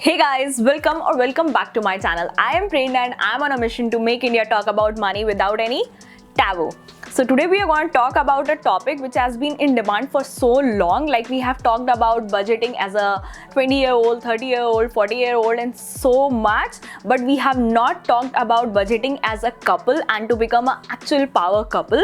Hey guys, welcome back to my channel. I am Prairana and I am on a mission to make India talk about money without any taboo. So today we are going to talk about a topic which has been in demand for so long. Like we have talked about budgeting as a 20-year-old, 30-year-old, 40-year-old and so much, but we have not talked about budgeting as a couple and to become an actual power couple.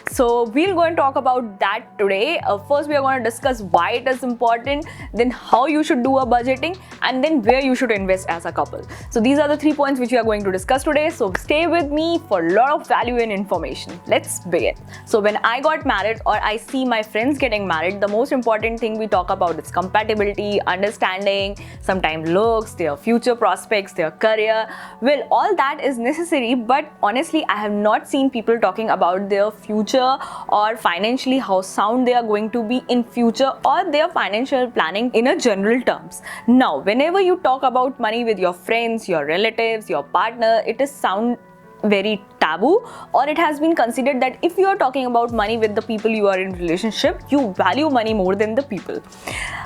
So we're going to talk about that today. First we are going to discuss why it is important, then how you should do a budgeting, and then where you should invest as a couple. So these are the 3 points which we are going to discuss today. So stay with me for a lot of value and information. Let's begin. So when I got married or I see my friends getting married, the most important thing we talk about is compatibility, understanding, sometimes looks, their future prospects, their career. Well, all that is necessary, but honestly, I have not seen people talking about their future or financially how sound they are going to be in future or their financial planning in a general terms. Now, whenever you talk about money with your friends, your relatives, your partner, it is sound very taboo, or it has been considered that if you are talking about money with the people you are in relationship, you value money more than the people.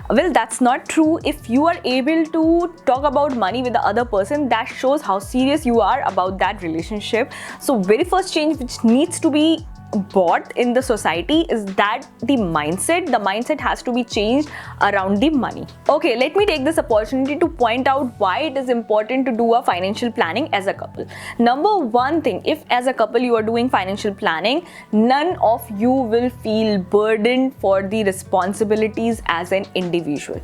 Well, that's not true. If you are able to talk about money with the other person, that shows how serious you are about that relationship. So very first change which needs to be bought in the society is that the mindset has to be changed around the money. Okay, let me take this opportunity to point out why it is important to do a financial planning as a couple. Number one thing, if as a couple you are doing financial planning, none of you will feel burdened for the responsibilities as an individual.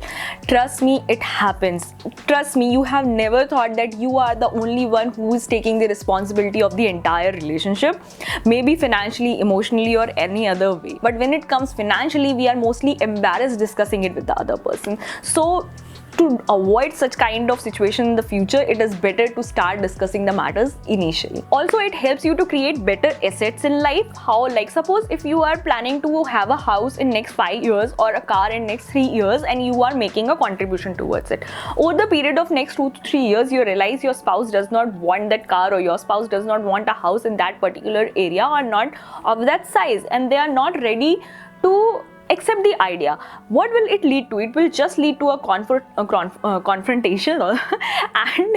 Trust me, it happens. Trust me, you have never thought that you are the only one who is taking the responsibility of the entire relationship, maybe financially, emotionally or any other way. But when it comes financially, we are mostly embarrassed discussing it with the other person. So to avoid such kind of situation in the future, it is better to start discussing the matters initially. Also, it helps you to create better assets in life. How, like suppose if you are planning to have a house in next 5 years or a car in next 3 years and you are making a contribution towards it. Over the period of next 2 to 3 years, you realize your spouse does not want that car or your spouse does not want a house in that particular area or not of that size, and they are not ready to accept the idea. What will it lead to? It will just lead to a confrontation and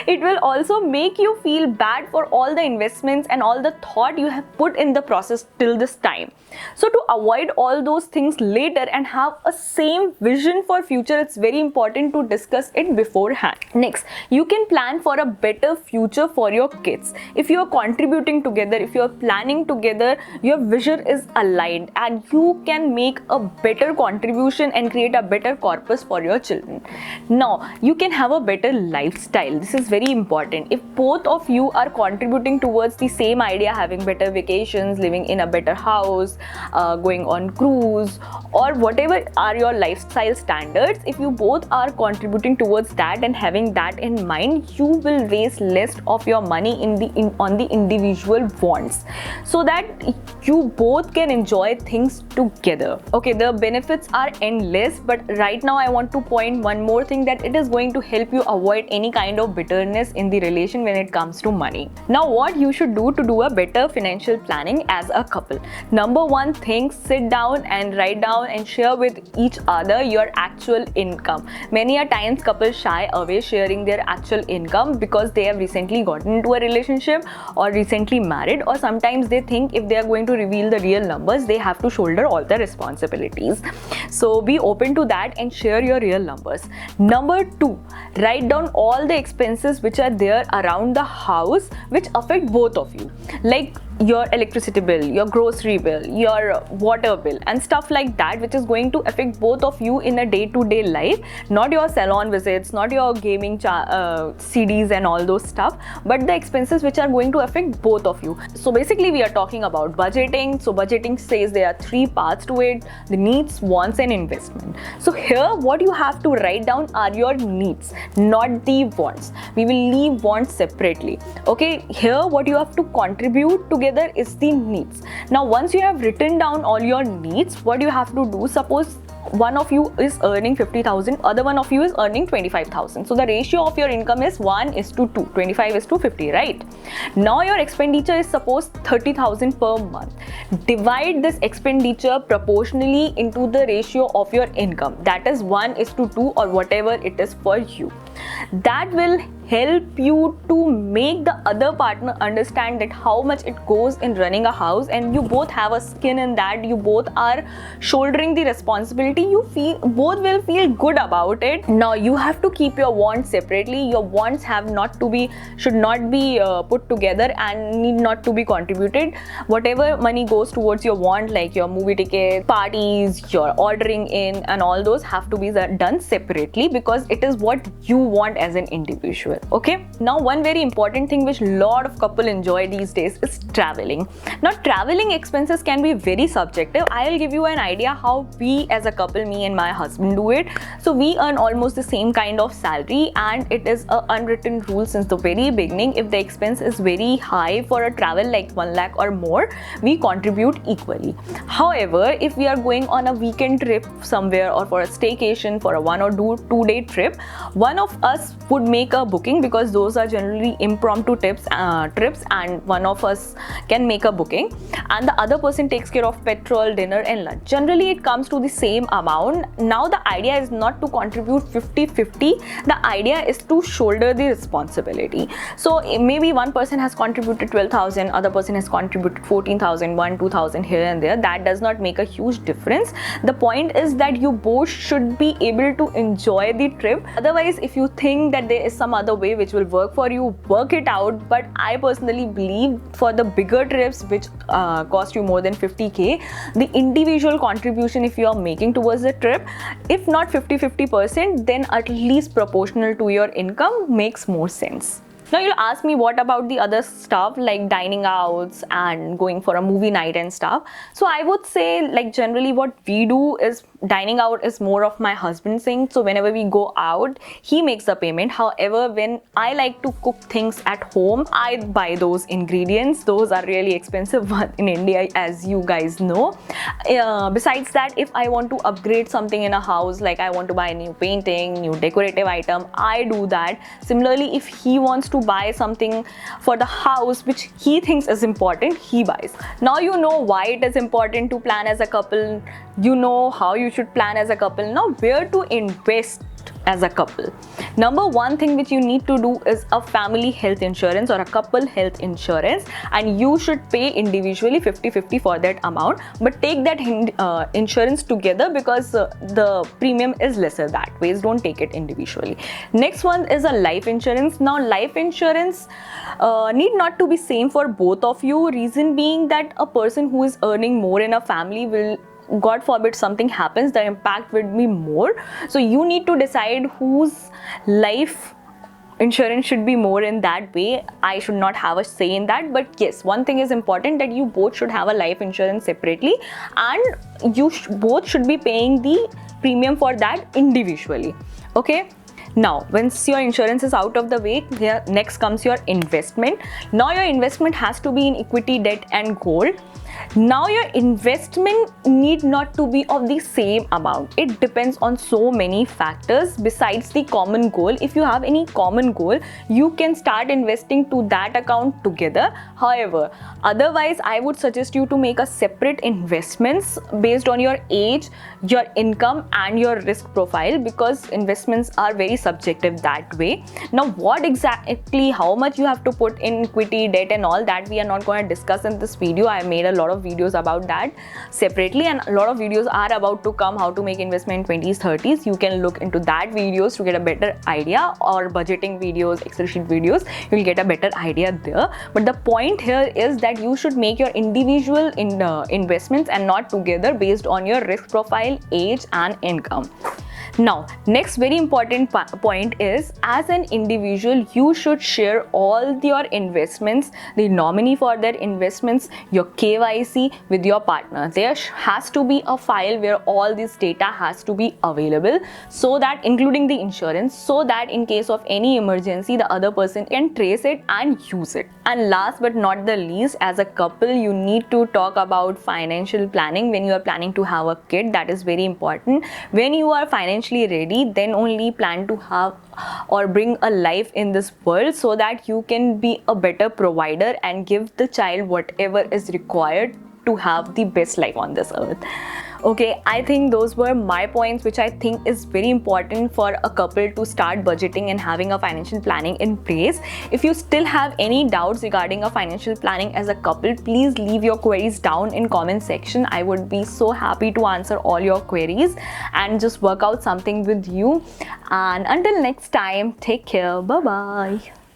it will also make you feel bad for all the investments and all the thought you have put in the process till this time. So to avoid all those things later and have a same vision for future, it's very important to discuss it beforehand. Next, you can plan for a better future for your kids. If you are contributing together, if you are planning together, your vision is aligned and you can make a better contribution and create a better corpus for your children. Now, you can have a better lifestyle. This is very important. If both of you are contributing towards the same idea, having better vacations, living in a better house, going on cruise, or whatever are your lifestyle standards, if you both are contributing towards that and having that in mind, you will waste less of your money on the individual wants, so that you both can enjoy things together. Okay, the benefits are endless, but right now I want to point one more thing, that it is going to help you avoid any kind of bitterness in the relation when it comes to money. Now, what you should do to do a better financial planning as a couple. Number one thing, sit down and write down and share with each other your actual income. Many a times couples shy away sharing their actual income because they have recently gotten into a relationship or recently married, or sometimes they think if they are going to reveal the real numbers, they have to shoulder all the responsibilities. So be open to that and share your real numbers. Number two, write down all the expenses which are there around the house which affect both of you, like your electricity bill, your grocery bill, your water bill and stuff like that, which is going to affect both of you in a day-to-day life. Not your salon visits, not your gaming CDs and all those stuff, but the expenses which are going to affect both of you. So basically we are talking about budgeting. So budgeting says there are 3 parts to it: the needs, wants and investment. So here what you have to write down are your needs, not the wants. We will leave wants separately. Okay, here what you have to contribute together is the needs. Now, once you have written down all your needs, what you have to do, suppose one of you is earning 50,000, other one of you is earning 25,000. So the ratio of your income is 1:2, 25:50, right? Now your expenditure is suppose 30,000 per month. Divide this expenditure proportionally into the ratio of your income. That is 1:2 or whatever it is for you. that will help you to make the other partner understand that how much it goes in running a house, and you both have a skin in that, you both are shouldering the responsibility, you feel both will feel good about it. Now you have to keep your wants separately. Your wants should not be put together and need not to be contributed. Whatever money goes towards your want, like your movie ticket, parties, your ordering in, and all those have to be done separately, because it is what you want as an individual. Okay, now one very important thing which lot of couple enjoy these days is traveling. Now traveling expenses can be very subjective. I'll give you an idea how we as a couple, me and my husband, do it. So we earn almost the same kind of salary, and it is an unwritten rule since the very beginning. If the expense is very high for a travel like 1 lakh or more, we contribute equally. However, if we are going on a weekend trip somewhere, or for a staycation, for a 1 or 2 day trip, one of us would make a booking, because those are generally impromptu trips, and one of us can make a booking, and the other person takes care of petrol, dinner and lunch. Generally it comes to the same amount. Now the idea is not to contribute 50-50, the idea is to shoulder the responsibility. So maybe one person has contributed 12,000, other person has contributed 14,000, 2,000 here and there. That does not make a huge difference. The point is that you both should be able to enjoy the trip. Otherwise, if you think that there is some other way which will work for you, work it out. But I personally believe for the bigger trips which cost you more than 50k, the individual contribution if you are making towards the trip, if not 50-50%, then at least proportional to your income makes more sense. Now you'll ask me, what about the other stuff like dining outs and going for a movie night and stuff? So I would say, like, generally what we do is dining out is more of my husband's thing. So whenever we go out, he makes the payment. However, when I like to cook things at home, I buy those ingredients. Those are really expensive in India, as you guys know. Besides that, if I want to upgrade something in a house, like I want to buy a new painting, new decorative item, I do that. Similarly, if he wants to buy something for the house which he thinks is important, he buys. Now you know why it is important to plan as a couple. You know how you should plan as a couple. Now where to invest as a couple? Number one thing which you need to do is a family health insurance or a couple health insurance, and you should pay individually 50-50 for that amount, but take that insurance together, because the premium is lesser that way. Don't take it individually. Next one is a life insurance. Now life insurance need not to be same for both of you. Reason being that a person who is earning more in a family will, God forbid something happens, the impact would be more. So you need to decide whose life insurance should be more in that way. I should not have a say in that. But yes, one thing is important, that you both should have a life insurance separately, and you both should be paying the premium for that individually. Okay. Now, once your insurance is out of the way, next comes your investment. Now your investment has to be in equity, debt and gold. Now your investment need not to be of the same amount. It depends on so many factors besides the common goal. If you have any common goal, you can start investing to that account together. However, otherwise I would suggest you to make a separate investments based on your age, your income and your risk profile, because investments are very subjective that way. Now what exactly, how much you have to put in equity, debt and all that, we are not going to discuss in this video. I made a lot of videos about that separately, and a lot of videos are about to come, how to make investment in 20s, 30s. You can look into that videos to get a better idea, or budgeting videos, Excel sheet videos. You will get a better idea there. But the point here is that you should make your individual investments and not together based on your risk profile, age and income. Now, next very important point is, as an individual, you should share all your investments, the nominee for their investments, your KYC with your partner. There has to be a file where all this data has to be available, so that, including the insurance, so that in case of any emergency, the other person can trace it and use it. And last but not the least, as a couple, you need to talk about financial planning when you are planning to have a kid. That is very important. When you are financially ready, then only plan to have or bring a life in this world, so that you can be a better provider and give the child whatever is required to have the best life on this earth. Okay, I think those were my points, which I think is very important for a couple to start budgeting and having a financial planning in place. If you still have any doubts regarding a financial planning as a couple, please leave your queries down in comment section. I would be so happy to answer all your queries and just work out something with you. And until next time, take care. Bye bye.